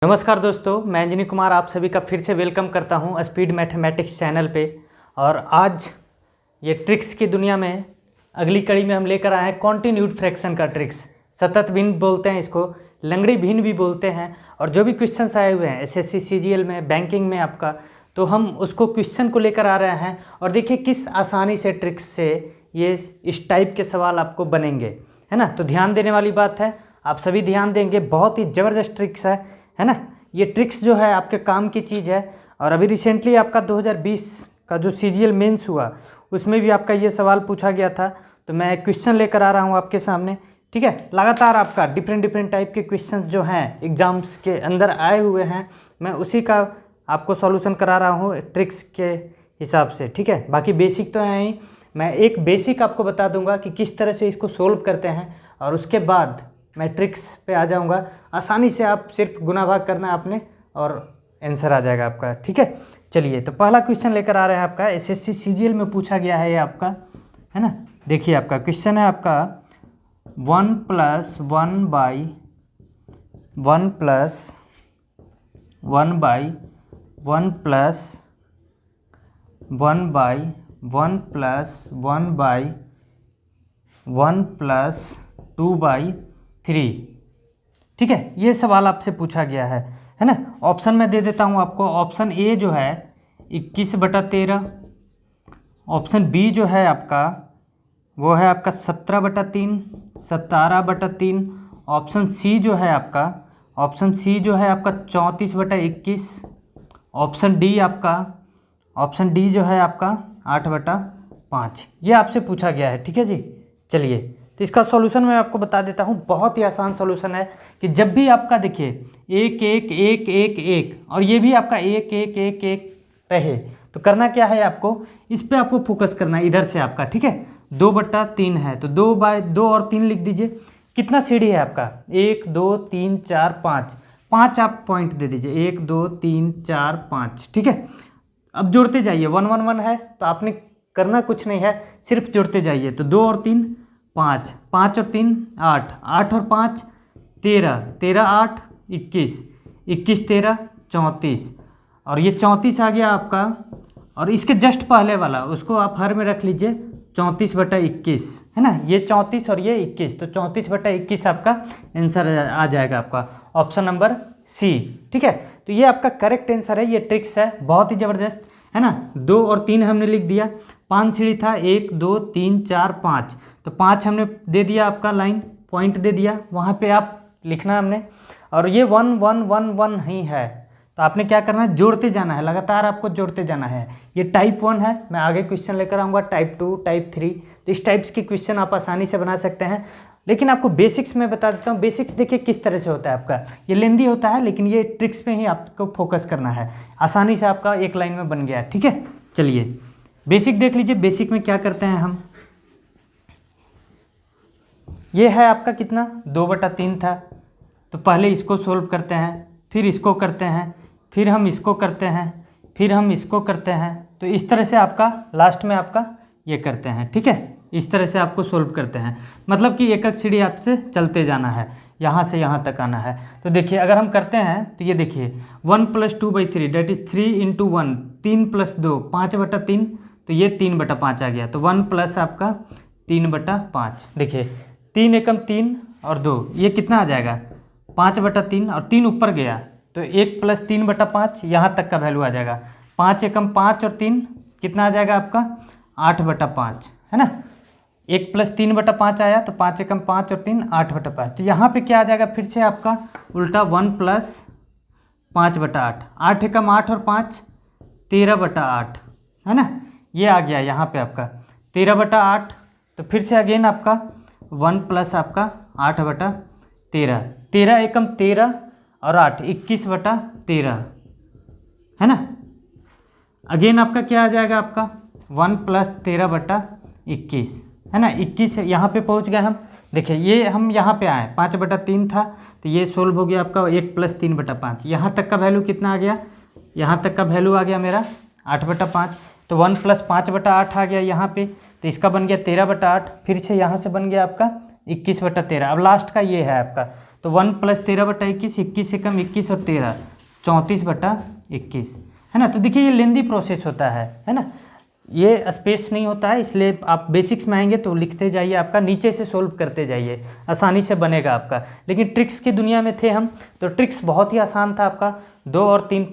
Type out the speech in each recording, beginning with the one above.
नमस्कार दोस्तों, मैं अंजनी कुमार आप सभी का फिर से वेलकम करता हूं स्पीड मैथमेटिक्स चैनल पे। और आज ये ट्रिक्स की दुनिया में अगली कड़ी में हम लेकर आए हैं कॉन्टिन्यूड फ्रैक्शन का ट्रिक्स। सतत भिन्न बोलते हैं इसको, लंगड़ी भिन्न भी बोलते हैं। और जो भी क्वेश्चंस आए हुए हैं एसएससी सीजीएल में, बैंकिंग में आपका, तो हम उसको क्वेश्चन को लेकर आ रहे हैं। और देखिए किस आसानी से ट्रिक्स से ये इस टाइप के सवाल आपको बनेंगे, है ना। तो ध्यान देने वाली बात है, आप सभी ध्यान देंगे। बहुत ही ज़बरदस्त ट्रिक्स है ना। ये ट्रिक्स जो है आपके काम की चीज़ है। और अभी रिसेंटली आपका 2020 का जो सीजीएल मेंस हुआ उसमें भी आपका ये सवाल पूछा गया था। तो मैं क्वेश्चन लेकर आ रहा हूँ आपके सामने, ठीक है। लगातार आपका डिफरेंट टाइप के क्वेश्चन जो हैं एग्जाम्स के अंदर आए हुए हैं, मैं उसी का आपको सॉल्यूशन करा रहा हूँ ट्रिक्स के हिसाब से, ठीक है। बाकी बेसिक तो है ही, मैं एक बेसिक आपको बता दूंगा कि किस तरह से इसको सोल्व करते हैं, और उसके बाद मैं ट्रिक्स पे आ जाऊंगा। आसानी से आप सिर्फ गुना भाग करना है आपने और आंसर आ जाएगा आपका, ठीक है। चलिए, तो पहला क्वेश्चन लेकर आ रहे हैं आपका, एसएससी सीजीएल में पूछा गया है ये आपका, है ना। देखिए आपका क्वेश्चन है आपका 1 + 1 by 1 + 1 by 1 + 1 by 1 + 1 by 1 + 2 by 3, ठीक है। ये सवाल आपसे पूछा गया है ना। ऑप्शन में दे देता हूँ आपको। ऑप्शन ए जो है 21/13, ऑप्शन बी जो है आपका वो है आपका 17/3, 17/3, ऑप्शन सी जो है आपका 34/21, ऑप्शन डी जो है आपका 8/5। ये आपसे पूछा गया है, ठीक है जी। चलिए, तो इसका सॉल्यूशन मैं आपको बता देता हूँ। बहुत ही आसान सॉल्यूशन है कि जब भी आपका देखिए 1 1 1 1 1 और ये भी आपका 1 1 1 1 रहे, तो करना क्या है आपको, इस पे आपको फोकस करना है इधर से आपका, ठीक है। 2/3 है तो 2/2 और 3 लिख दीजिए। कितना सीढ़ी है आपका, 1 2 3 4 5, 5 आप पॉइंट दे दीजिए, 1 2 3 4 5, ठीक है। अब जोड़ते जाइए, 1 1 1 है तो आपने करना कुछ नहीं है, सिर्फ जोड़ते जाइए। तो 2 और 3 5, 5 और 3 8, 8 और 5 13, 13 8 21, 21 13 34, और ये 34 आ गया आपका। और इसके जस्ट पहले वाला उसको आप हर में रख लीजिए, 34/21, है ना। ये 34 और ये 21, तो 34/21 आपका आंसर आ जाएगा आपका, ऑप्शन नंबर सी, ठीक है। तो ये आपका करेक्ट आंसर है। ये ट्रिक्स है बहुत ही ज़बरदस्त, है ना। 2 और 3 हमने लिख दिया। 5 सीढ़ी था, 1 2 3 4 5, तो 5 हमने दे दिया आपका, लाइन पॉइंट दे दिया, वहाँ पे आप लिखना हमने। और ये 1 1 1 1 ही है, तो आपने क्या करना है, जोड़ते जाना है, लगातार आपको जोड़ते जाना है। ये टाइप 1 है, मैं आगे क्वेश्चन लेकर आऊँगा टाइप 2 टाइप 3, तो इस टाइप्स के क्वेश्चन आप आसानी से बना सकते हैं। लेकिन आपको बेसिक्स में बता देता हूँ। बेसिक्स देखिए किस तरह से होता है आपका, ये लेंदी होता है लेकिन ये ट्रिक्स पे ही आपको फोकस करना है। आसानी से आपका एक लाइन में बन गया, ठीक है। चलिए बेसिक देख लीजिए। बेसिक में क्या करते हैं हम, ये है आपका कितना 2/3 था, तो पहले इसको सोल्व करते हैं, फिर इसको करते हैं, फिर हम इसको करते हैं, फिर हम इसको करते हैं। तो इस तरह से आपका लास्ट में आपका ये करते हैं, ठीक है। इस तरह से आपको सोल्व करते हैं, मतलब कि एक एक सीढ़ी आपसे चलते जाना है, यहाँ से यहाँ तक आना है। तो देखिए अगर हम करते हैं तो ये देखिए 1 + 2/3 डेट इज 3 × 1, 3 + 2 5/3, तो ये 3/5 आ गया। तो 1 प्लस आपका 3/5, देखिए 3 एकम 3 और 2, ये कितना आ जाएगा 5/3, और 3 ऊपर गया तो 1 + 3/5, यहाँ तक का वैल्यू आ जाएगा। 5 एकम 5 और 3 कितना आ जाएगा आपका 8/5, है ना। 1 + 3/5 आया तो 5 एकम 5 और 3 8/5। तो यहाँ पे क्या आ जाएगा, फिर से आपका उल्टा 1 + 5/8, 8 एकम 8 और 5 13/8, है ना। ये आ गया यहाँ पे आपका 13/8। तो फिर से अगेन आपका 1 + आपका 8/13, 13 एकम 13 और 8 21/13, है ना। अगेन आपका क्या आ जाएगा आपका 1 + 13/21, है ना। 21 यहाँ पे पहुँच गए हम। देखिए ये हम यहाँ पे आए, 5/3 था तो ये सोल्व हो गया आपका 1 + 3/5। यहाँ तक का वैल्यू कितना आ गया, यहाँ तक का वैल्यू आ गया मेरा 8/5। तो 1 + 5/8 आ गया यहाँ पे, तो इसका बन गया 13/8। फिर से यहाँ से बन गया आपका 21/13। अब लास्ट का ये है आपका, तो 1 + 13/21, 21 से कम 21 और 13 34/21 है ना। तो देखिए ये लेंदी प्रोसेस होता है ना, ये स्पेस नहीं होता है, इसलिए आप बेसिक्स में आएंगे तो लिखते जाइए, आपका नीचे से सोल्व करते जाइए, आसानी से बनेगा आपका। लेकिन ट्रिक्स की दुनिया में थे हम, तो ट्रिक्स बहुत ही आसान था आपका। 2 और 3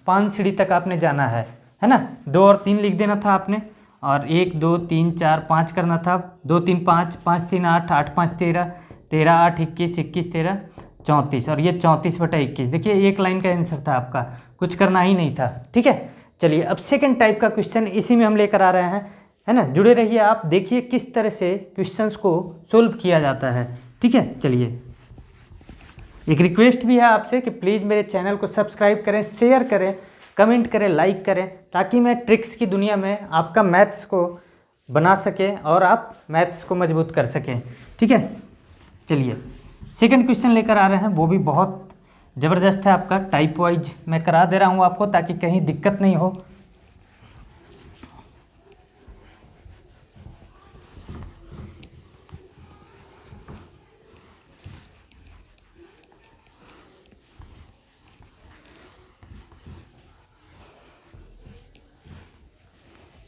5 सीढ़ी तक आपने जाना है ना। 2 और 3 लिख देना था आपने, और 1 2 3 4 5 करना था। 2 3 5, 5 3 8, 8 5 13, 13 8 21, 21 13 34, और ये 34/21। देखिए एक लाइन का आंसर था आपका, कुछ करना ही नहीं था। ठीक है, चलिए अब सेकंड टाइप का क्वेश्चन इसी में हम लेकर आ रहे हैं, है ना। जुड़े रहिए आप, देखिए किस तरह से क्वेश्चंस को सोल्व किया जाता है। ठीक है, चलिए एक रिक्वेस्ट भी है आपसे कि प्लीज़ मेरे चैनल को सब्सक्राइब करें, शेयर करें, कमेंट करें, लाइक करें, ताकि मैं ट्रिक्स की दुनिया में आपका मैथ्स को बना सकें और आप मैथ्स को मजबूत कर सकें। ठीक है, चलिए सेकंड क्वेश्चन लेकर आ रहे हैं, वो भी बहुत ज़बरदस्त है आपका। टाइप वाइज मैं करा दे रहा हूँ आपको, ताकि कहीं दिक्कत नहीं हो।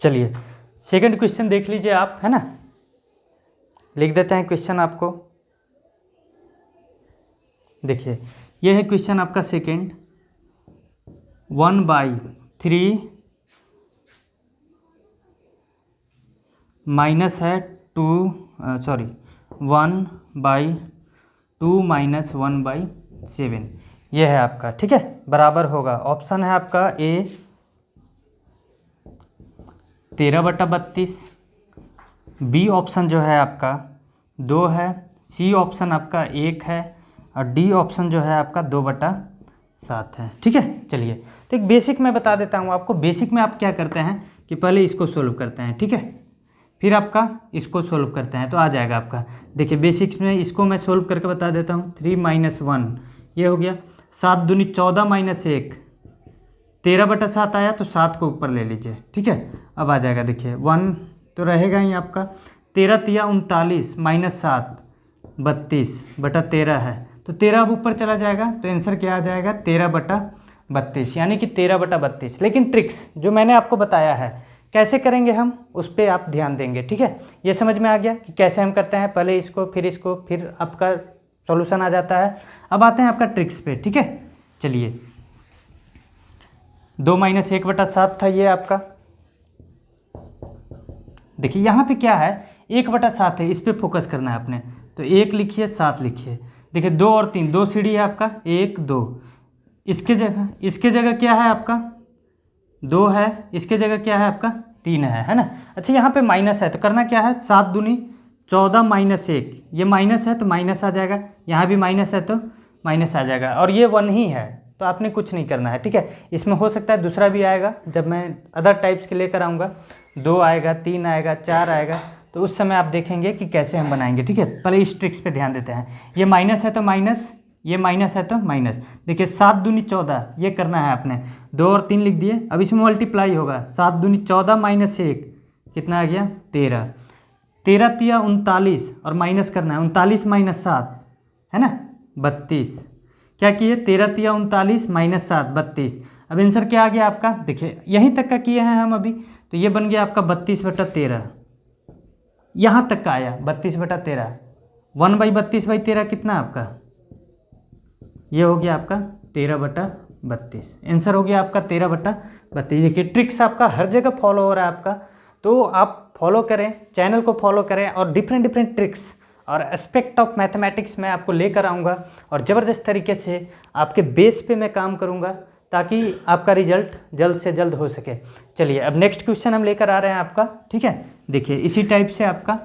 चलिए सेकंड क्वेश्चन देख लीजिए आप, है ना। लिख देते हैं क्वेश्चन आपको। देखिए ये है क्वेश्चन आपका सेकंड। 1/3 माइनस है 1/2 माइनस 1/7, ये है आपका। ठीक है, बराबर होगा, ऑप्शन है आपका ए 13/32, बी ऑप्शन जो है आपका 2 है, सी ऑप्शन आपका 1 है, और डी ऑप्शन जो है आपका 2/7 है। ठीक है, चलिए तो एक बेसिक मैं बता देता हूँ आपको। बेसिक में आप क्या करते हैं कि पहले इसको सोल्व करते हैं, ठीक है, फिर आपका इसको सोल्व करते हैं तो आ जाएगा आपका। देखिए बेसिक्स में इसको मैं सोल्व करके बता देता हूँ। 3 - 1 ये हो गया, 7 दूनी 14 - 1 13/7 आया, तो 7 को ऊपर ले लीजिए। ठीक है, अब आ जाएगा, देखिए 1 तो रहेगा ही आपका। 13 तिया 39 -7 32/13 है, तो 13 अब ऊपर चला जाएगा, तो आंसर क्या आ जाएगा 13/32, यानी कि 13/32। लेकिन ट्रिक्स जो मैंने आपको बताया है कैसे करेंगे हम, उस पर आप ध्यान देंगे। ठीक है, ये समझ में आ गया कि कैसे हम करते हैं, पहले इसको फिर आपका सॉल्यूशन आ जाता है। अब आते हैं आपका ट्रिक्स पे। ठीक है, चलिए 2 - 1/7 था ये आपका। देखिए यहाँ पे क्या है, 1/7 है, इस पर फोकस करना है अपने, तो 1 लिखिए 7 लिखिए। देखिए 2 और 3, 2 सीढ़ी है आपका, 1 2, इसके जगह क्या है आपका 2 है, इसके जगह क्या है आपका 3 है ना। अच्छा यहाँ पे माइनस है, तो करना क्या है, 7 दूनी 14 - 1, ये माइनस है तो माइनस आ जाएगा, यहाँ भी माइनस है तो माइनस आ जाएगा, और ये 1 ही है तो आपने कुछ नहीं करना है। ठीक है, इसमें हो सकता है दूसरा भी आएगा, जब मैं अदर टाइप्स के लेकर आऊँगा, 2 आएगा, 3 आएगा, 4 आएगा, तो उस समय आप देखेंगे कि कैसे हम बनाएंगे। ठीक है, पहले इस ट्रिक्स पे ध्यान देते हैं। ये माइनस है तो माइनस, ये माइनस है तो माइनस। देखिए 7 दूनी 14, ये करना है आपने, 2 और 3 लिख दिए। अब इसमें मल्टीप्लाई होगा, 7 दूनी 14 - 1 कितना आ गया 13, 13 तिया 39, और माइनस करना है 39 - 7 है ना 32। क्या किए, 13 तिया 39 - 7 32। अब आंसर क्या आ गया आपका, देखिए यहीं तक का किए हैं हम अभी, तो ये बन गया आपका 32/13, यहाँ तक का आया 32/13। 1/32/13 कितना आपका, ये हो गया आपका 13/32। आंसर हो गया आपका 13/32। देखिए ट्रिक्स आपका हर जगह फॉलो हो रहा है आपका, तो आप फॉलो करें, चैनल को फॉलो करें, और डिफरेंट ट्रिक्स और एस्पेक्ट ऑफ मैथमेटिक्स मैं आपको लेकर आऊँगा, और ज़बरदस्त तरीके से आपके बेस पे मैं काम करूँगा, ताकि आपका रिजल्ट जल्द से जल्द हो सके। चलिए अब नेक्स्ट क्वेश्चन हम लेकर आ रहे हैं आपका। ठीक है, देखिए इसी टाइप से आपका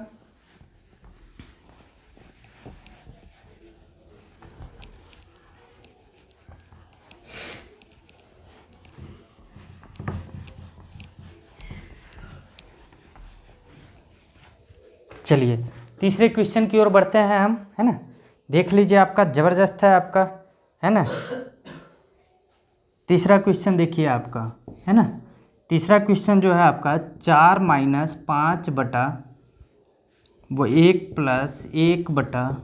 चलिए तीसरे क्वेश्चन की ओर बढ़ते हैं हम, है ना। देख लीजिए आपका ज़बरदस्त है आपका, है ना। तीसरा क्वेश्चन देखिए आपका, है ना। तीसरा क्वेश्चन जो है आपका 4 - 5 + 1 + 1/3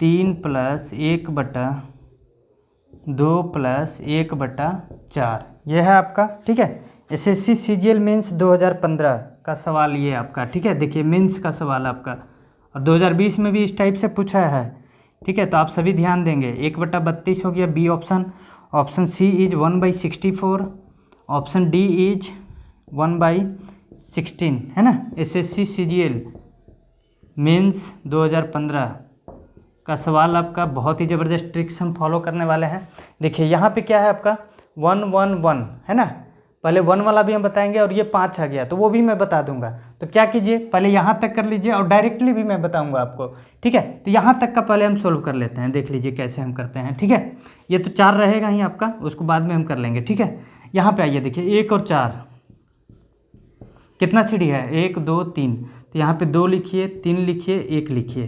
3+1/2+1/4 ये है आपका, ठीक है। एसएससी सीजीएल मेंस 2015 का सवाल ये आपका, ठीक है। देखिए मेंस का सवाल आपका, और 2020 में भी इस टाइप से पूछा है, ठीक है। तो आप सभी ध्यान देंगे। 1/32 हो गया B option. Option C is 1/64। Option D is 1/16, है ना। एसएससी सीजीएल मेंस 2015 का सवाल आपका, बहुत ही ज़बरदस्त ट्रिक्स हम फॉलो करने वाले हैं। देखिए यहाँ पे क्या है आपका 1 1 1, है ना। पहले 1 वाला भी हम बताएंगे, और ये 5 आ गया तो वो भी मैं बता दूंगा। तो क्या कीजिए, पहले यहाँ तक कर लीजिए और डायरेक्टली भी मैं बताऊंगा आपको, ठीक है। तो यहाँ तक का पहले हम सोल्व कर लेते हैं, देख लीजिए कैसे हम करते हैं, ठीक है। ये तो 4 रहेगा ही आपका, उसको बाद में हम कर लेंगे, ठीक है। यहाँ पे आइए, देखिए 1 और 4 कितना सीढ़ी है, 1 2 3। तो यहाँ पे 2 लिखिए, 3 लिखिए, 1 लिखिए,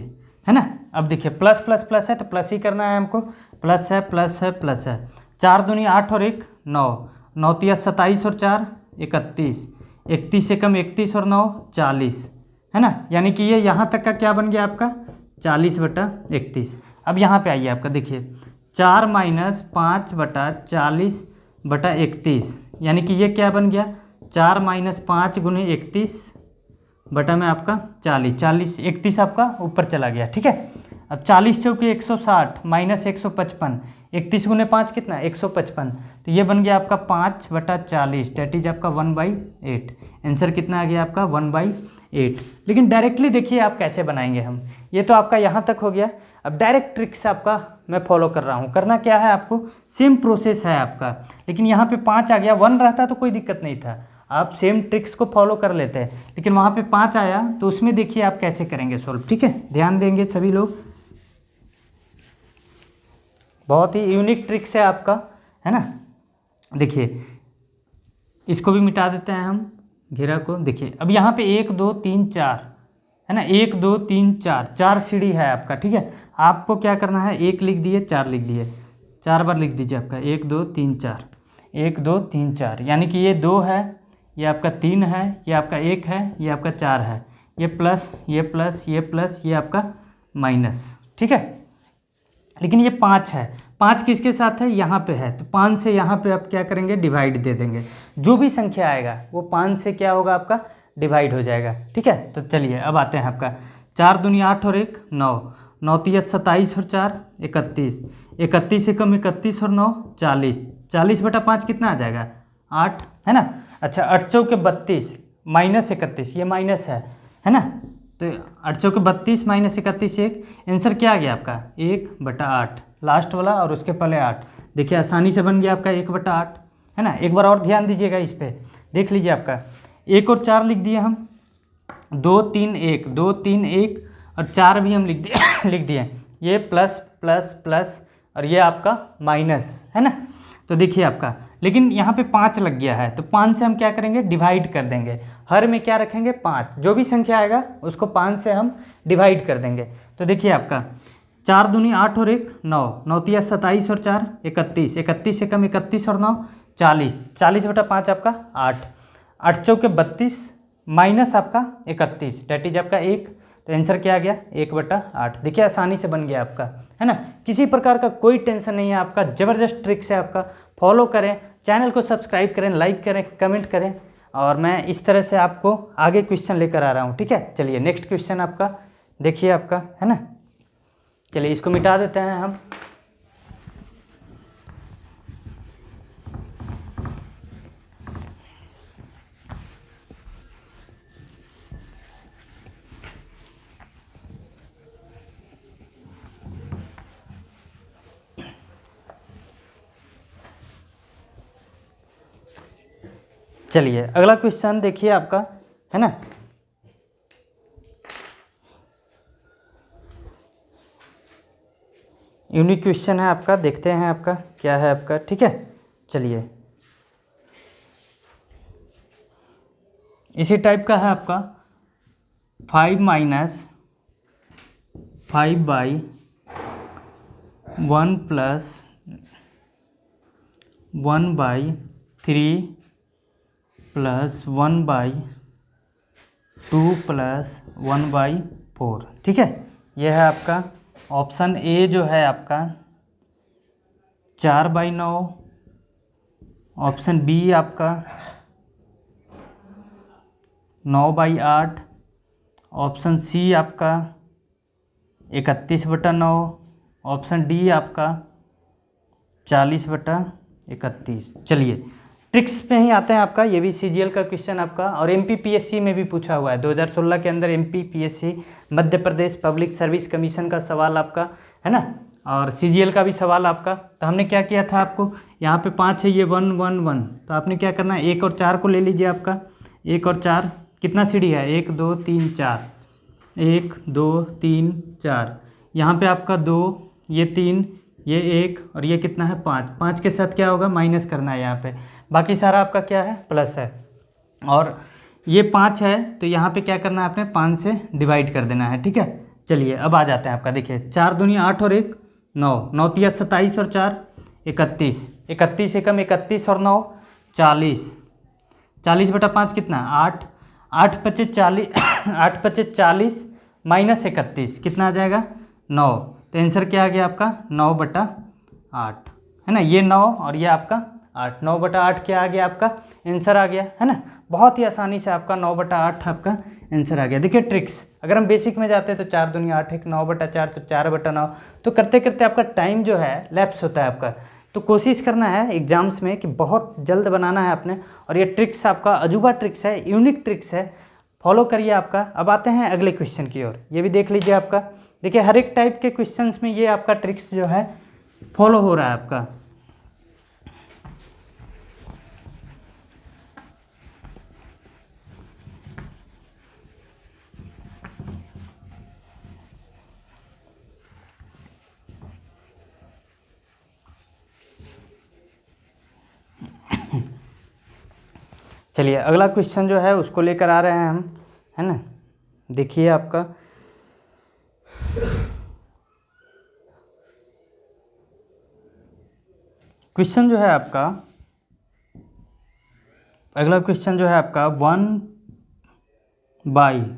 है ना। अब देखिए प्लस प्लस प्लस है तो प्लस ही करना है हमको। प्लस है, प्लस है, प्लस है। 4 दूनी 8 और 1 9। 9 तिया 27 और 4 31। 31 से कम 31 और 9 40, है ना। यानी कि ये यहाँ तक का क्या बन गया आपका 40/31। अब यहाँ पे आइए आपका, देखिए 4 - 5/40/31, यानी कि ये क्या बन गया 4 - 5 × 31 बटा में आपका 40। 40 31 आपका ऊपर चला गया, ठीक है। अब 40 चौके 160 - 155। 31 × 5 कितना 155। तो ये बन गया आपका 5/40, डेट इज आपका 1/8। आंसर कितना आ गया आपका 1/8। लेकिन डायरेक्टली देखिए आप कैसे बनाएंगे हम। ये तो आपका यहाँ तक हो गया। अब डायरेक्ट ट्रिक्स आपका मैं फॉलो कर रहा हूँ। करना क्या है आपको, सेम प्रोसेस है आपका, लेकिन यहाँ पे 5 आ गया। 1 रहता तो कोई दिक्कत नहीं था, आप सेम ट्रिक्स को फॉलो कर लेते हैं। लेकिन वहाँ पे 5 आया तो उसमें देखिए आप कैसे करेंगे सॉल्व, ठीक है। ध्यान देंगे सभी लोग, बहुत ही यूनिक ट्रिक्स है आपका, है ना। देखिए इसको भी मिटा देते हैं हम, घेरा को। देखिए अब यहाँ पे 1 2 3 4, है ना। 1 2 3 4, 4 सीढ़ी है आपका, ठीक है। आपको क्या करना है, 1 लिख दिए, 4 लिख दिए, 4 बार लिख दीजिए आपका 1 2 3 4, 1 2 3 4। यानी कि ये 2 है, ये आपका 3 है, ये आपका 1 है, ये आपका 4 है, ये प्लस, ये प्लस, ये प्लस, ये आपका माइनस, ठीक है। लेकिन ये 5 है, 5 किसके साथ है, यहाँ पे है। तो 5 से यहाँ पे आप क्या करेंगे, डिवाइड दे देंगे। जो भी संख्या आएगा वो 5 से क्या होगा आपका डिवाइड हो जाएगा, ठीक है। तो चलिए अब आते हैं आपका 4 दूनी 8 और 1 9। 9 तिया 27 और 4 31। 31 से कम 31 और 9 40। 40/5 कितना आ जाएगा 8, है ना। अच्छा 8 चौके 32 -31, ये माइनस है ना। तो 8 चौके 32 - 31 1। आंसर क्या आ गया आपका 1/8, लास्ट वाला और उसके पहले 8। देखिए आसानी से बन गया आपका 1/8, है ना। एक बार और ध्यान दीजिएगा इस पर, देख लीजिए आपका 1 और 4 लिख दिए हम, 2 3 1, 2 3 1 और 4 भी हम लिख दिए लिख दिए। ये प्लस प्लस प्लस और ये आपका माइनस, है ना। तो देखिए आपका, लेकिन यहाँ पे 5 लग गया है, तो 5 से हम क्या करेंगे डिवाइड कर देंगे। हर में क्या रखेंगे 5, जो भी संख्या आएगा उसको 5 से हम डिवाइड कर देंगे। तो देखिए आपका 4 दूनी 8 और 1 9। 9 तिया 27 और 4 31। 31 से कम 31 और 9 40। 40/5 आपका 8। 8 चौके 32 माइनस आपका 31, डेट इज आपका 1। तो आंसर क्या आ गया 1/8। देखिए आसानी से बन गया आपका, है ना। किसी प्रकार का कोई टेंशन नहीं है आपका, ज़बरदस्त ट्रिक्स है आपका। फॉलो करें, चैनल को सब्सक्राइब करें, लाइक करें, कमेंट करें, और मैं इस तरह से आपको आगे क्वेश्चन लेकर आ रहा हूँ, ठीक है। चलिए नेक्स्ट क्वेश्चन आपका देखिए आपका, है ना। चलिए इसको मिटा देते हैं हम। चलिए अगला क्वेश्चन देखिए आपका, है ना। यूनिक क्वेश्चन है आपका, देखते हैं आपका क्या है आपका, ठीक है। चलिए इसी टाइप का है आपका 5 - 5/1 + 1/3 + 1/2 + 1/4, ठीक है। यह है आपका ऑप्शन ए जो है आपका 4/9, ऑप्शन बी आपका 9/8, ऑप्शन सी आपका 31/9, ऑप्शन डी आपका 40/31। चलिए ट्रिक्स पे ही आते हैं आपका, ये भी सीजीएल का क्वेश्चन आपका और एमपीपीएससी में भी पूछा हुआ है। 2016 के अंदर MPPSC Madhya Pradesh public service commission का सवाल आपका है ना, और सीजीएल का भी सवाल आपका। तो हमने क्या किया था, आपको यहाँ पे 5 है, ये 1 1 1, तो आपने क्या करना है 1 और 4 को ले लीजिए। आपका 1 और 4 कितना सीढ़ी है, 1 2 3 4, 1 2 3 4, यहाँ पे आपका 2, ये 3, ये 1 और ये कितना है 5। 5 के साथ क्या होगा, माइनस करना है यहाँ पे, बाकी सारा आपका क्या है प्लस है। और ये 5 है तो यहाँ पे क्या करना है आपने 5 से डिवाइड कर देना है, ठीक है। चलिए अब आ जाते हैं आपका, देखिए 4 दूनी 8 और 1 9, 9 तिया 27 और 4 31, 31 एकम 31 और 9 40, 40/5 कितना 8, 8 पचे 40 8 पचे 40 माइनस 31 कितना आ जाएगा 9। तो आंसर क्या आ गया आपका 9/8 है ना, ये 9 और ये आपका 8, 9/8 क्या आ गया आपका आंसर आ गया है ना। बहुत ही आसानी से आपका 9/8 आपका आंसर आ गया। देखिए ट्रिक्स, अगर हम बेसिक में जाते हैं तो 4 दूनी 8 1, 9/4 तो 4/9, तो करते करते आपका टाइम जो है लैप्स होता है आपका। तो कोशिश करना है एग्जाम्स में कि बहुत जल्द बनाना है आपने, और ये ट्रिक्स आपका अजूबा ट्रिक्स है, यूनिक ट्रिक्स है, फॉलो करिए आपका। अब आते हैं अगले क्वेश्चन की ओर, ये भी देख लीजिए आपका। देखिए हर एक टाइप के क्वेश्चंस में ये आपका ट्रिक्स जो है फॉलो हो रहा है आपका। चलिए अगला क्वेश्चन जो है उसको लेकर आ रहे हैं हम, है ना। देखिए आपका क्वेश्चन जो है आपका, अगला क्वेश्चन जो है आपका 1/3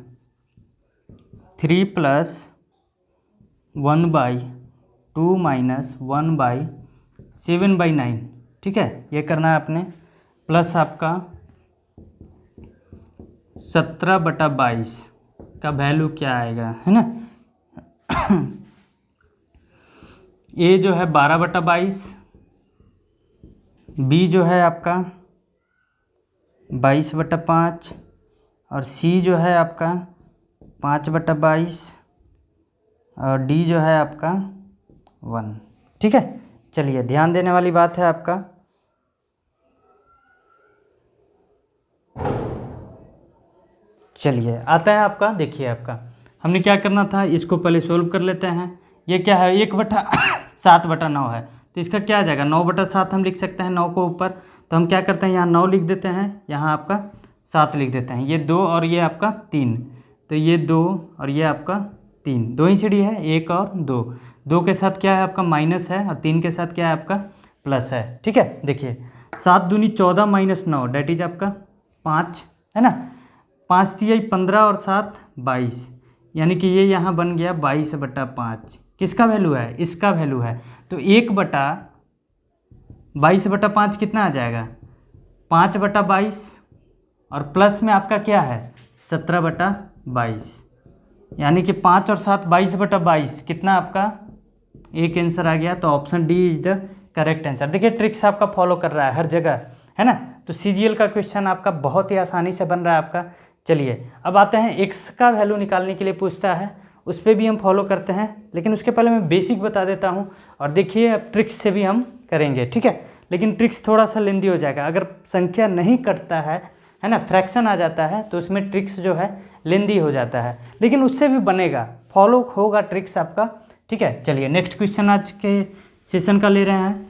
+ 1/2 - 1/7/9, ठीक है। ये करना है आपने, प्लस आपका 17/22 का वैल्यू क्या आएगा, है ना। ए जो है 12/22, बी जो है आपका 22/5 और सी जो है आपका 5/22 और डी जो है आपका 1, ठीक है। चलिए ध्यान देने वाली बात है आपका। चलिए आता है आपका, देखिए आपका हमने क्या करना था, इसको पहले सोल्व कर लेते हैं। ये क्या है 1/7/9 है, तो इसका क्या आ जाएगा 9/7 हम लिख सकते हैं, 9 को ऊपर, तो हम क्या करते हैं यहाँ 9 लिख देते हैं, यहाँ आपका 7 लिख देते हैं। ये 2 और ये आपका 3, तो ये 2 और ये आपका 3, 2 ही सीढ़ी है, 1 और 2, 2 के साथ क्या है आपका माइनस है और 3 के साथ क्या है आपका प्लस है, ठीक है। देखिए 7 दूनी 14 - 9 डेट इज आपका 5, है ना। 5 तिया 15 और 7 22, यानी कि ये यहाँ बन गया 22/5। किसका वैल्यू है, इसका वैल्यू है। तो 1/22/5 कितना आ जाएगा 5/22 और प्लस में आपका क्या है 17/22, यानी कि 5 और 7 22/22 कितना आपका एक आंसर आ गया। तो option D is the correct answer. देखिए ट्रिक्स आपका फॉलो कर रहा है हर जगह, है ना। तो सीजीएल का क्वेश्चन आपका बहुत ही आसानी से बन रहा है आपका। चलिए अब आते हैं एक्स का वैल्यू निकालने के लिए पूछता है, उस पर भी हम फॉलो करते हैं, लेकिन उसके पहले मैं बेसिक बता देता हूँ। और देखिए अब ट्रिक्स से भी हम करेंगे, ठीक है। लेकिन ट्रिक्स थोड़ा सा लेंदी हो जाएगा, अगर संख्या नहीं कटता है ना, फ्रैक्शन आ जाता है तो उसमें ट्रिक्स जो है लेंदी हो जाता है, लेकिन उससे भी बनेगा, फॉलो होगा ट्रिक्स आपका, ठीक है। चलिए नेक्स्ट क्वेश्चन आज के सेशन का ले रहे हैं।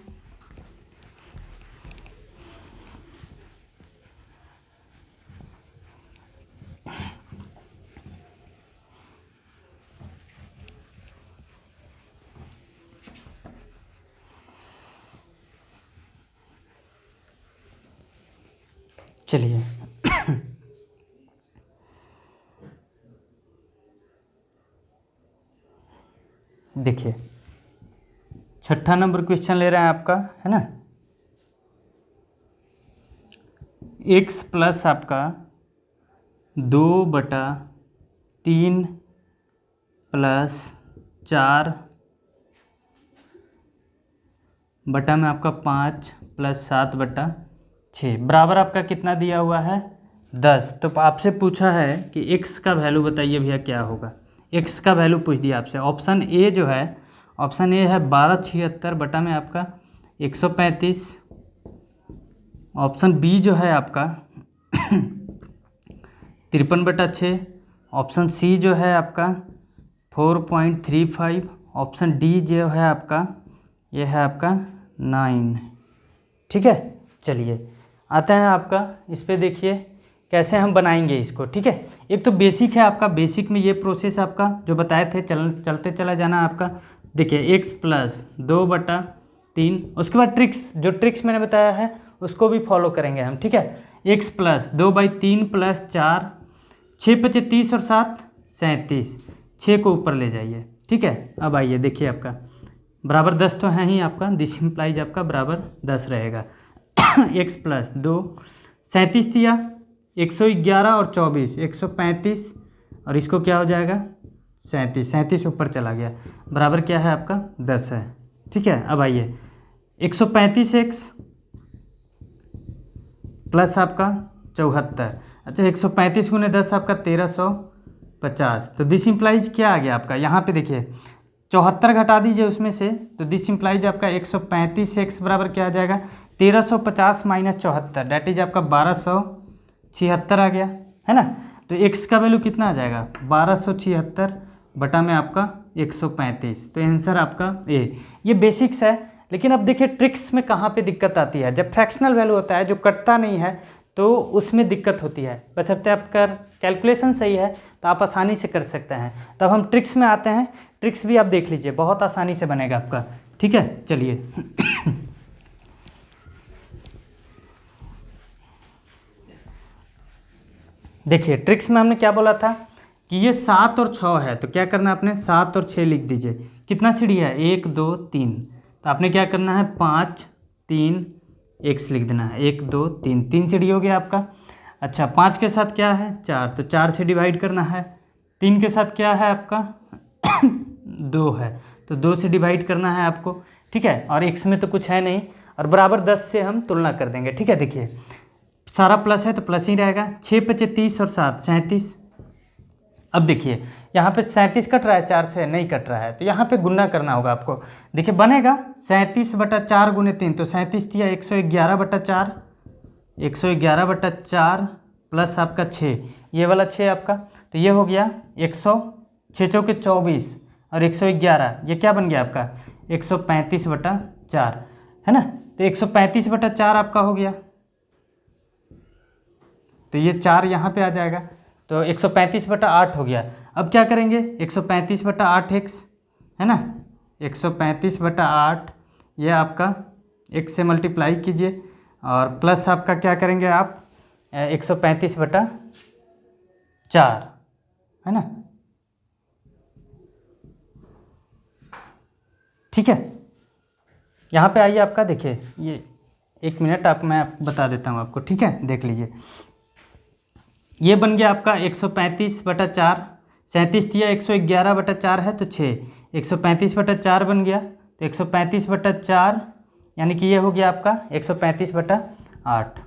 चलिए देखिए छठा नंबर क्वेश्चन ले रहे हैं आपका, है ना। x प्लस आपका 2/3 प्लस 4 बटा में आपका 5 प्लस 7/6 बराबर आपका कितना दिया हुआ है 10। तो आपसे पूछा है कि x का वैल्यू बताइए भैया क्या होगा। x का वैल्यू पूछ दिया आपसे। ऑप्शन ए जो है, ऑप्शन ए है 1276 बटा में आपका 135। ऑप्शन बी जो है आपका 53/6। ऑप्शन सी जो है आपका 4.35। ऑप्शन डी जो है आपका ये है आपका 9। ठीक है, चलिए आते हैं आपका इस पे। देखिए कैसे हम बनाएंगे इसको। ठीक है, एक तो बेसिक है आपका, बेसिक में ये प्रोसेस आपका जो बताए थे चलते चला जाना आपका। देखिए x प्लस 2/3, उसके बाद ट्रिक्स, जो ट्रिक्स मैंने बताया है उसको भी फॉलो करेंगे हम। ठीक है, x प्लस 2/3 प्लस 4, 6 × 5 = 30 और 7 = 37। 6 को ऊपर ले जाइए। ठीक है, अब आइए देखिए आपका बराबर 10 तो है ही आपका, दिस इम्प्लाइज आपका बराबर 10 रहेगा। x प्लस 2 37 दिया, 111 और 24 135, और इसको क्या हो जाएगा 37 ऊपर चला गया, बराबर क्या है आपका 10 है। ठीक है, अब आइए 135x प्लस आपका 74। अच्छा 135 × 10 आपका 1350। तो दिस इम्प्लाइज क्या आ गया आपका, यहाँ पे देखिए 74 घटा दीजिए उसमें से, तो दिस इम्प्लाइज आपका 135x बराबर क्या आ जाएगा 1350 - 74, डैट इज आपका 1276 आ गया, है ना। तो x का वैल्यू कितना आ जाएगा 1276 बटा में आपका 135। तो आंसर आपका ए। ये बेसिक्स है, लेकिन अब देखिए ट्रिक्स में कहाँ पे दिक्कत आती है। जब फ्रैक्शनल वैल्यू होता है जो कटता नहीं है तो उसमें दिक्कत होती है। बशर्ते आपका कैलकुलेशन सही है तो आप आसानी से कर सकते हैं। तब हम ट्रिक्स में आते हैं। ट्रिक्स भी आप देख लीजिए, बहुत आसानी से बनेगा आपका। ठीक है, चलिए देखिए ट्रिक्स में हमने क्या बोला था कि ये 7 और 6 है, तो क्या करना है आपने 7 और 6 लिख दीजिए। कितना सीढ़ी है 1 2 3, तो आपने क्या करना है 5 3 x लिख देना है। 1 2 3, 3 सीढ़ी हो गया आपका। अच्छा 5 के साथ क्या है 4, तो 4 से डिवाइड करना है। 3 के साथ क्या है आपका 2 है, तो 2 से डिवाइड करना है आपको। ठीक है, और x में तो कुछ है नहीं, और बराबर 10 से हम तुलना कर देंगे। ठीक है, देखिए सारा प्लस है तो प्लस ही रहेगा। 6 × 5 = 30 और 7 = 37। अब देखिए यहाँ पे 37 कट रहा है, 4 से नहीं कट रहा है, तो यहाँ पे गुना करना होगा आपको। देखिए बनेगा 37/4 × 3, तो 37 दिया 111/4, 111/4 प्लस आपका 6, ये वाला 6 आपका, तो ये हो गया 100, 6 × 4 = 24 और 111, ये क्या बन गया आपका 135/4, है ना। तो 135/4 आपका हो गया, तो ये 4 यहाँ पे आ जाएगा, तो 135/8 हो गया। अब क्या करेंगे 135/8x, है ना, 135/8 ये आपका x से मल्टीप्लाई कीजिए, और प्लस आपका क्या करेंगे आप 135/4, है ना। ठीक है, यहाँ पे आइए आपका देखिए, ये 1 मिनट मैं बता देता हूँ आपको। ठीक है, देख लीजिए ये बन गया आपका 135/4, 37 दिया 111/4 है तो 6, 135/4 बन गया, तो 135/4 यानी कि ये हो गया आपका 135/8,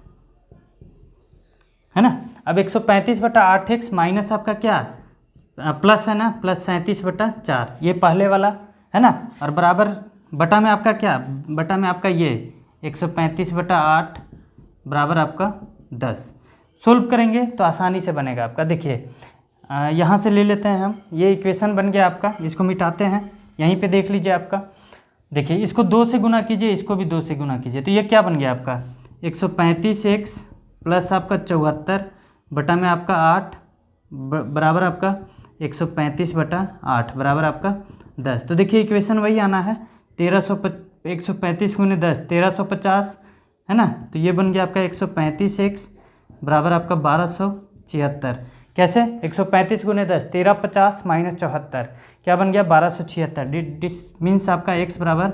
है ना। अब 135/8x माइनस आपका क्या प्लस है ना, प्लस 37/4, ये पहले वाला है ना, और बराबर बटा में आपका क्या, बटा में आपका ये 135/8 बराबर आपका 10। सोल्व करेंगे तो आसानी से बनेगा आपका। देखिए यहाँ से ले लेते हैं हम, ये इक्वेशन बन गया आपका, इसको मिटाते हैं। यहीं पे देख लीजिए आपका, देखिए इसको 2 से गुना कीजिए, इसको भी 2 से गुना कीजिए, तो ये क्या बन गया आपका 135x प्लस आपका 74 बटा में आपका 8 बराबर आपका 135/8 बराबर आपका 10। तो देखिए इक्वेशन वही आना है 135 × 10 1350, है ना। तो ये बन गया आपका 135x बराबर आपका 1276। कैसे 135 × 10 1350 - 74, क्या बन गया 1276। दिस मीन्स आपका x बराबर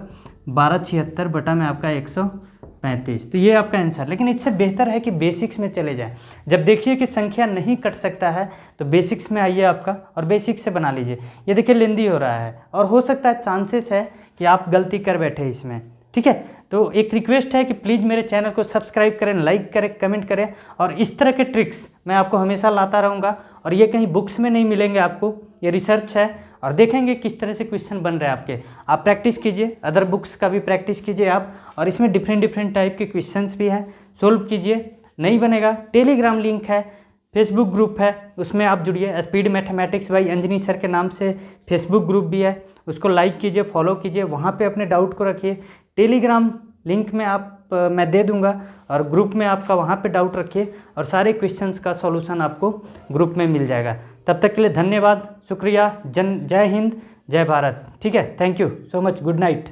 1276 बटा में आपका 135। तो ये आपका आंसर। लेकिन इससे बेहतर है कि बेसिक्स में चले जाएं। जब देखिए कि संख्या नहीं कट सकता है तो बेसिक्स में आइए आपका और बेसिक्स से बना लीजिए। ये देखिए लेंदी हो रहा है और हो सकता है चांसेस है कि आप गलती कर बैठे इसमें, ठीक है। तो एक रिक्वेस्ट है कि प्लीज़ मेरे चैनल को सब्सक्राइब करें, लाइक करें, कमेंट करें, और इस तरह के ट्रिक्स मैं आपको हमेशा लाता रहूँगा। और ये कहीं बुक्स में नहीं मिलेंगे आपको, ये रिसर्च है। और देखेंगे किस तरह से क्वेश्चन बन रहे हैं आपके। आप प्रैक्टिस कीजिए, अदर बुक्स का भी प्रैक्टिस कीजिए आप, और इसमें डिफरेंट टाइप के क्वेश्चंस भी हैं, सोल्व कीजिए। नहीं बनेगा, टेलीग्राम लिंक है, फेसबुक ग्रुप है, उसमें आप जुड़िए। Speed mathematics by Anjani sir के नाम से फेसबुक ग्रुप भी है, उसको लाइक कीजिए, फॉलो कीजिए, वहाँ पे अपने डाउट को रखिए। टेलीग्राम लिंक में मैं दे दूंगा, और ग्रुप में आपका वहाँ पे डाउट रखिए, और सारे क्वेश्चंस का सॉल्यूशन आपको ग्रुप में मिल जाएगा। तब तक के लिए धन्यवाद, शुक्रिया, जय हिंद, जय भारत। ठीक है, thank you so much, good night.